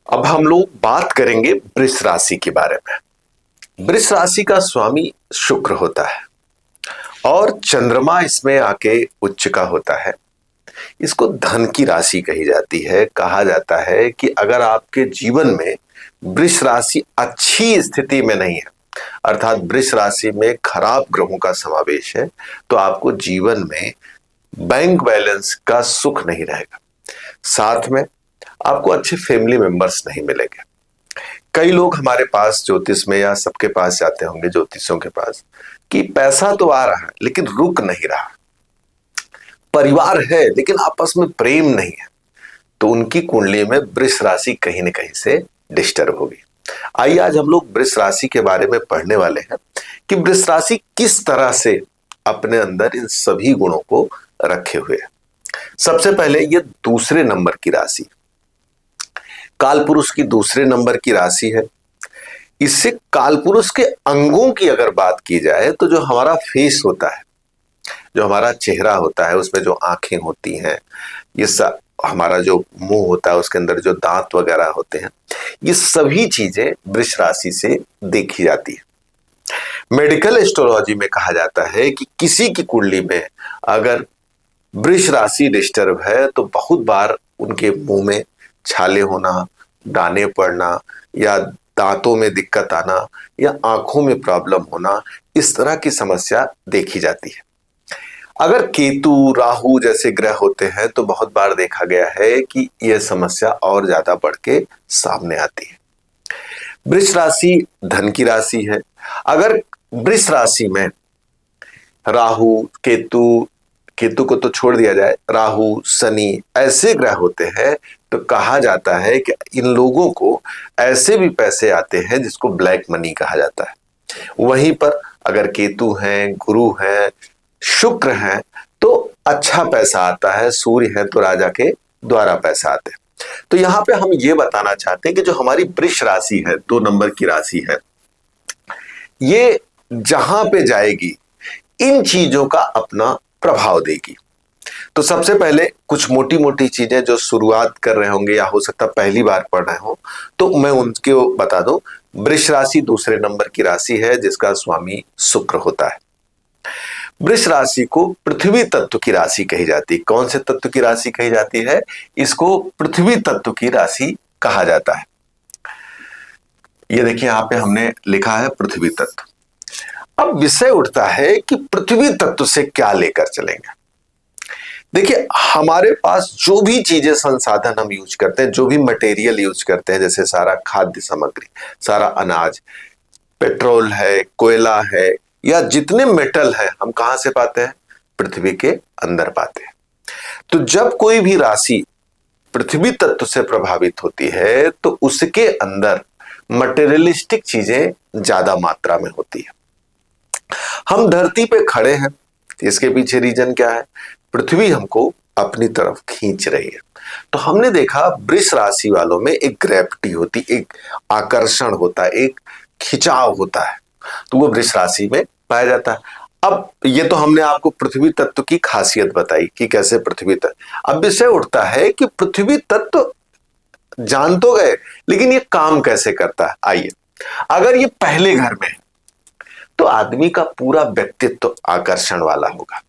अब हम लोग बात करेंगे वृष राशि के बारे में। वृष राशि का स्वामी शुक्र होता है और चंद्रमा इसमें आके उच्च का होता है। इसको धन की राशि कही जाती है। कहा जाता है कि अगर आपके जीवन में वृष राशि अच्छी स्थिति में नहीं है, अर्थात वृष राशि में खराब ग्रहों का समावेश है, तो आपको जीवन में बैंक बैलेंस का सुख नहीं रहेगा। साथ में आपको अच्छे फैमिली मेंबर्स नहीं मिलेंगे। कई लोग हमारे पास ज्योतिष में या सबके पास जाते होंगे ज्योतिषों के पास कि पैसा तो आ रहा है लेकिन रुक नहीं रहा, परिवार है लेकिन आपस में प्रेम नहीं है, तो उनकी कुंडली में वृष राशि कहीं न कहीं से डिस्टर्ब होगी। आइए आज हम लोग वृष राशि के बारे में पढ़ने वाले हैं कि वृष राशि किस तरह से अपने अंदर इन सभी गुणों को रखे हुए है। सबसे पहले ये दूसरे नंबर की राशि, कालपुरुष की दूसरे नंबर की राशि है। इससे कालपुरुष के अंगों की अगर बात की जाए तो जो हमारा फेस होता है, जो हमारा चेहरा होता है, उसमें जो आंखें होती हैं, ये सब हमारा जो मुंह होता है, उसके अंदर जो दांत वगैरह होते हैं, ये सभी चीजें वृष राशि से देखी जाती है। मेडिकल एस्ट्रोलॉजी में कहा जाता है कि किसी की कुंडली में अगर वृष राशि डिस्टर्ब है तो बहुत बार उनके मुंह में छाले होना, दाने पड़ना या दांतों में दिक्कत आना या आंखों में प्रॉब्लम होना, इस तरह की समस्या देखी जाती है। अगर केतु राहु जैसे ग्रह होते हैं तो बहुत बार देखा गया है कि यह समस्या और ज्यादा बढ़ के सामने आती है। वृष राशि धन की राशि है। अगर वृष राशि में राहु केतु को तो छोड़ दिया जाए, राहु शनि ऐसे ग्रह होते हैं तो कहा जाता है कि इन लोगों को ऐसे भी पैसे आते हैं जिसको ब्लैक मनी कहा जाता है। वहीं पर अगर केतु हैं, गुरु हैं, शुक्र हैं तो अच्छा पैसा आता है, सूर्य है तो राजा के द्वारा पैसा आते हैं। तो यहां पे हम ये बताना चाहते हैं कि जो हमारी वृष राशि है, 2 नंबर की राशि है, ये जहां पे जाएगी इन चीजों का अपना प्रभाव देगी। तो सबसे पहले कुछ मोटी मोटी चीजें जो शुरुआत कर रहे होंगे या हो सकता पहली बार पढ़ रहे हो तो मैं उनके बता दूं। वृष राशि दूसरे नंबर की राशि है जिसका स्वामी शुक्र होता है। वृष राशि को पृथ्वी तत्व की राशि कही जाती है। कौन से तत्व की राशि कही जाती है? इसको पृथ्वी तत्व की राशि कहा जाता है। ये देखिए यहां पे हमने लिखा है पृथ्वी तत्व। अब विषय उठता है कि पृथ्वी तत्व से क्या लेकर चलेंगे। देखिए हमारे पास जो भी चीजें संसाधन हम यूज करते हैं, जो भी मटेरियल यूज करते हैं, जैसे सारा खाद्य सामग्री, सारा अनाज, पेट्रोल है, कोयला है या जितने मेटल है, हम कहां से पाते हैं? पृथ्वी के अंदर पाते हैं। तो जब कोई भी राशि पृथ्वी तत्व से प्रभावित होती है तो उसके अंदर मटेरियलिस्टिक चीजें ज्यादा मात्रा में होती है। हम धरती पे खड़े हैं, इसके पीछे रीजन क्या है? पृथ्वी हमको अपनी तरफ खींच रही है। तो हमने देखा वृष राशि वालों में एक ग्रेविटी होती, एक आकर्षण होता है, एक खिंचाव होता है, तो वो वृष राशि में पाया जाता है। अब ये तो हमने आपको पृथ्वी तत्व की खासियत बताई कि कैसे पृथ्वी तत्व। अब विषय उठता है कि पृथ्वी तत्व जान तो गए लेकिन ये काम कैसे करता है। आइए, अगर ये पहले घर में है तो आदमी का पूरा व्यक्तित्व आकर्षण वाला होगा,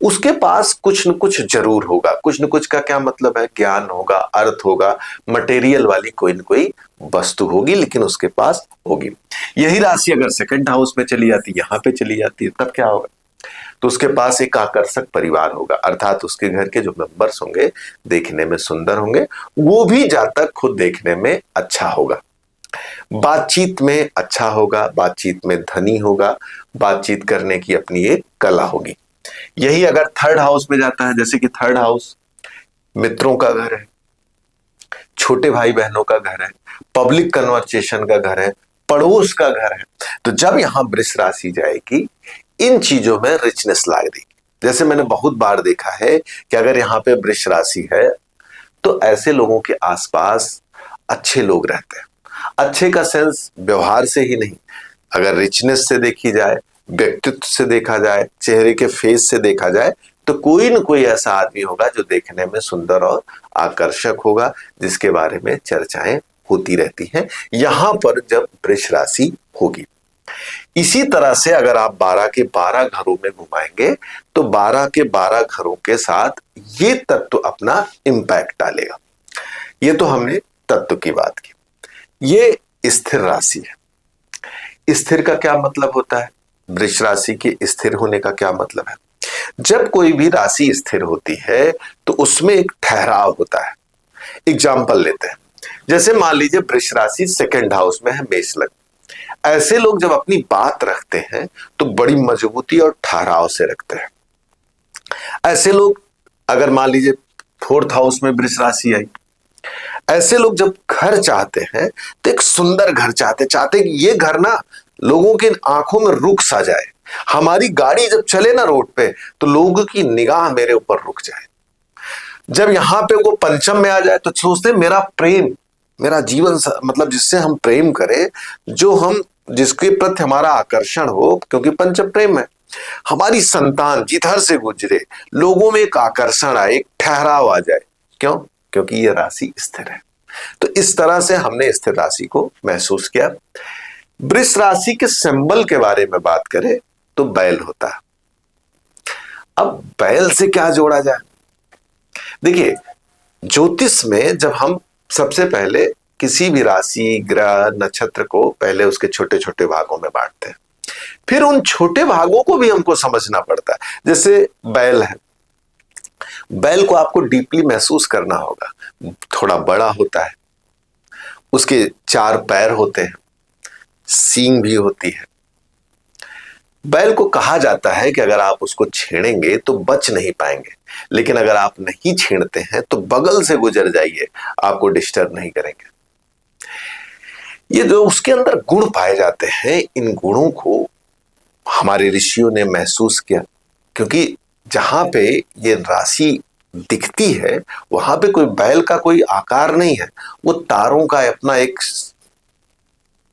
उसके पास कुछ न कुछ जरूर होगा। कुछ न कुछ का क्या मतलब है? ज्ञान होगा, अर्थ होगा, मटेरियल वाली कोई न कोई वस्तु होगी, लेकिन उसके पास होगी। यही राशि अगर सेकंड हाउस में चली जाती, यहां पे चली जाती है, तब क्या होगा? तो उसके पास एक आकर्षक परिवार होगा, अर्थात उसके घर के जो मेंबर्स होंगे देखने में सुंदर होंगे, वो भी जातक खुद देखने में अच्छा होगा, बातचीत में अच्छा होगा, बातचीत में धनी होगा, बातचीत करने की अपनी एक कला होगी। यही अगर थर्ड हाउस में जाता है, जैसे कि थर्ड हाउस मित्रों का घर है, छोटे भाई बहनों का घर है, पब्लिक कन्वर्सेशन का घर है, पड़ोस का घर है, तो जब यहां वृष राशि जाएगी इन चीजों में रिचनेस ला देगी। जैसे मैंने बहुत बार देखा है कि अगर यहां पे वृष राशि है तो ऐसे लोगों के आसपास अच्छे लोग रहते हैं। अच्छे का सेंस व्यवहार से ही नहीं, अगर रिचनेस से देखी जाए, व्यक्तित्व से देखा जाए, चेहरे के फेस से देखा जाए, तो कोई न कोई ऐसा आदमी होगा जो देखने में सुंदर और आकर्षक होगा, जिसके बारे में चर्चाएं होती रहती हैं यहां पर जब वृष राशि होगी। इसी तरह से अगर आप 12 के 12 घरों में घुमाएंगे तो 12 के 12 घरों के साथ ये तत्व अपना इंपैक्ट डालेगा। ये तो हमने तत्व की बात की। ये स्थिर राशि है। स्थिर का क्या मतलब होता है? वृष राशि के स्थिर होने का क्या मतलब है? जब कोई भी राशि स्थिर होती है तो उसमें एक ठहराव होता है। एग्जाम्पल लेते हैं, जैसे मान लीजिए वृष राशि सेकंड हाउस में है, मेष लग्न। ऐसे लोग जब अपनी बात रखते हैं तो बड़ी मजबूती और ठहराव से रखते हैं। ऐसे लोग अगर मान लीजिए फोर्थ हाउस में वृष राशि आई, ऐसे लोग जब घर चाहते हैं तो एक सुंदर घर चाहते कि ये घर ना लोगों की आंखों में रुक सा जाए। हमारी गाड़ी जब चले ना रोड पे तो लोगों की निगाह मेरे ऊपर रुक जाए। जब यहां पे वो पंचम में आ जाए तो सोचते मेरा प्रेम, मेरा जीवन मतलब जिससे हम प्रेम करें, जो हम जिसके प्रति हमारा आकर्षण हो, क्योंकि पंचम प्रेम है। हमारी संतान जिधर से गुजरे लोगों में एक आकर्षण आए, एक ठहराव आ जाए। क्यों? क्योंकि ये राशि स्थिर है। तो इस तरह से हमने स्थिर राशि को महसूस किया। वृष राशि के सिंबल के बारे में बात करें तो बैल होता है। अब बैल से क्या जोड़ा जाए? देखिए, ज्योतिष में जब हम सबसे पहले किसी भी राशि, ग्रह, नक्षत्र को पहले उसके छोटे छोटे भागों में बांटते हैं, फिर उन छोटे भागों को भी हमको समझना पड़ता है। जैसे बैल है, बैल को आपको डीपली महसूस करना होगा। थोड़ा बड़ा होता है, उसके 4 पैर होते हैं, सींग भी होती है। बैल को कहा जाता है कि अगर आप उसको छेड़ेंगे तो बच नहीं पाएंगे, लेकिन अगर आप नहीं छेड़ते हैं तो बगल से गुजर जाइए, आपको डिस्टर्ब नहीं करेंगे। ये जो उसके अंदर गुण पाए जाते हैं, इन गुणों को हमारे ऋषियों ने महसूस किया, क्योंकि जहां पे ये राशि दिखती है वहां पे कोई बैल का कोई आकार नहीं है, वो तारों का अपना एक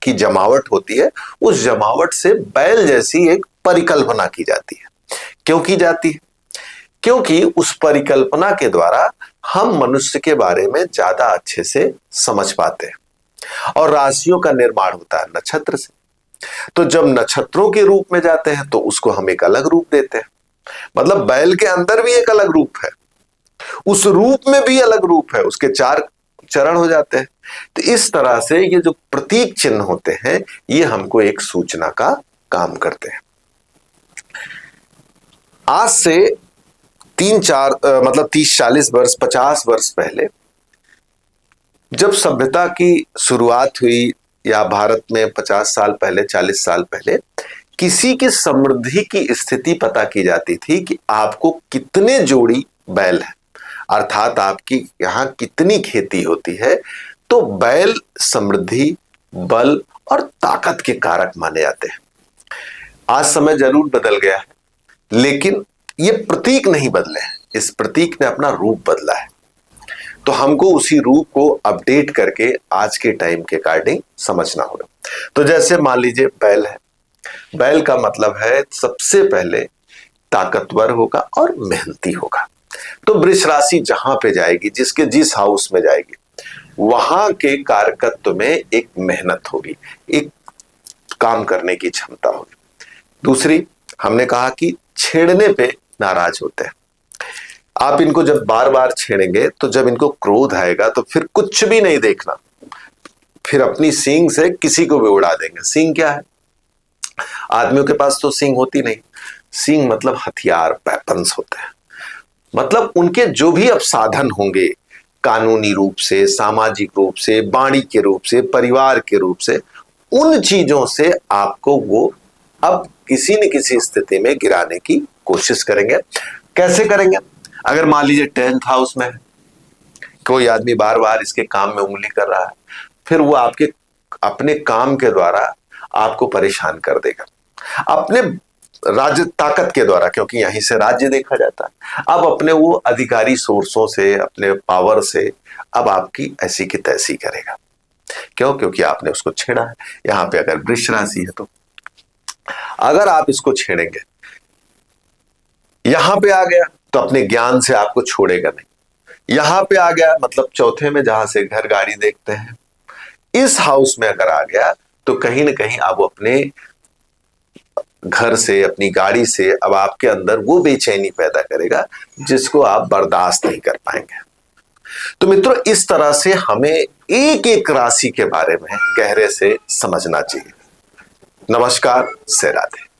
की जमावट होती है। उस जमावट से बैल जैसी एक परिकल्पना की जाती है। क्यों की जाती है? क्योंकि उस परिकल्पना के द्वारा हम मनुष्य के बारे में ज्यादा अच्छे से समझ पाते हैं। और राशियों का निर्माण होता है नक्षत्र से। तो जब नक्षत्रों के रूप में जाते हैं तो उसको हम एक अलग रूप देते हैं। मतलब बैल के अंदर भी एक अलग रूप है, उस रूप में भी अलग रूप है, उसके 4 चरण हो जाते हैं। तो इस तरह से ये जो प्रतीक चिन्ह होते हैं ये हमको एक सूचना का काम करते हैं। आज से 3-4 मतलब 30-40 वर्ष, 50 वर्ष पहले जब सभ्यता की शुरुआत हुई, या भारत में 50 साल पहले, 40 साल पहले किसी की समृद्धि की स्थिति पता की जाती थी कि आपको कितने जोड़ी बैल है, अर्थात आपकी यहां कितनी खेती होती है। तो बैल समृद्धि, बल और ताकत के कारक माने जाते हैं। आज समय जरूर बदल गया है, लेकिन ये प्रतीक नहीं बदले हैं, इस प्रतीक ने अपना रूप बदला है। तो हमको उसी रूप को अपडेट करके आज के टाइम के अकॉर्डिंग समझना होगा। तो जैसे मान लीजिए बैल है, बैल का मतलब है सबसे पहले ताकतवर होगा और मेहनती होगा। तो वृष राशि जहां पे जाएगी, जिसके जिस हाउस में जाएगी, वहां के कारकत्व में एक मेहनत होगी, एक काम करने की क्षमता होगी। दूसरी, हमने कहा कि छेड़ने पे नाराज होते हैं। आप इनको जब बार बार छेड़ेंगे तो जब इनको क्रोध आएगा तो फिर कुछ भी नहीं देखना, फिर अपनी सींग से किसी को भी उड़ा देंगे। सींग क्या है? आदमियों के पास तो सींग होती नहीं। सींग मतलब हथियार, वेपन्स होते हैं। मतलब उनके जो भी अब साधन होंगे, कानूनी रूप से, सामाजिक रूप से, वाणी के रूप से, परिवार के रूप से, उन चीजों से आपको वो अब किसी न किसी स्थिति में गिराने की कोशिश करेंगे। कैसे करेंगे? अगर मान लीजिए 10th हाउस में कोई आदमी बार बार इसके काम में उंगली कर रहा है, फिर वो आपके अपने काम के द्वारा आपको परेशान कर देगा, अपने राज्य ताकत के द्वारा, क्योंकि यहीं से राज्य देखा जाता है। अब अपने वो अधिकारी सोर्सों से, अपने पावर से अब आपकी ऐसी की तैसी करेगा। क्यों? क्योंकि आपने उसको छेड़ा है। यहां पे अगर वृष राशि है तो अगर आप इसको छेड़ेंगे, यहां पे आ गया तो अपने ज्ञान से आपको छोड़ेगा नहीं। यहां पे आ गया मतलब चौथे में, जहां से घर गाड़ी देखते हैं, इस हाउस में अगर आ गया तो कहीं ना कहीं आप अपने घर से, अपनी गाड़ी से अब आपके अंदर वो बेचैनी पैदा करेगा जिसको आप बर्दाश्त नहीं कर पाएंगे। तो मित्रों, इस तरह से हमें एक एक राशि के बारे में गहरे से समझना चाहिए। नमस्कार, से राधे।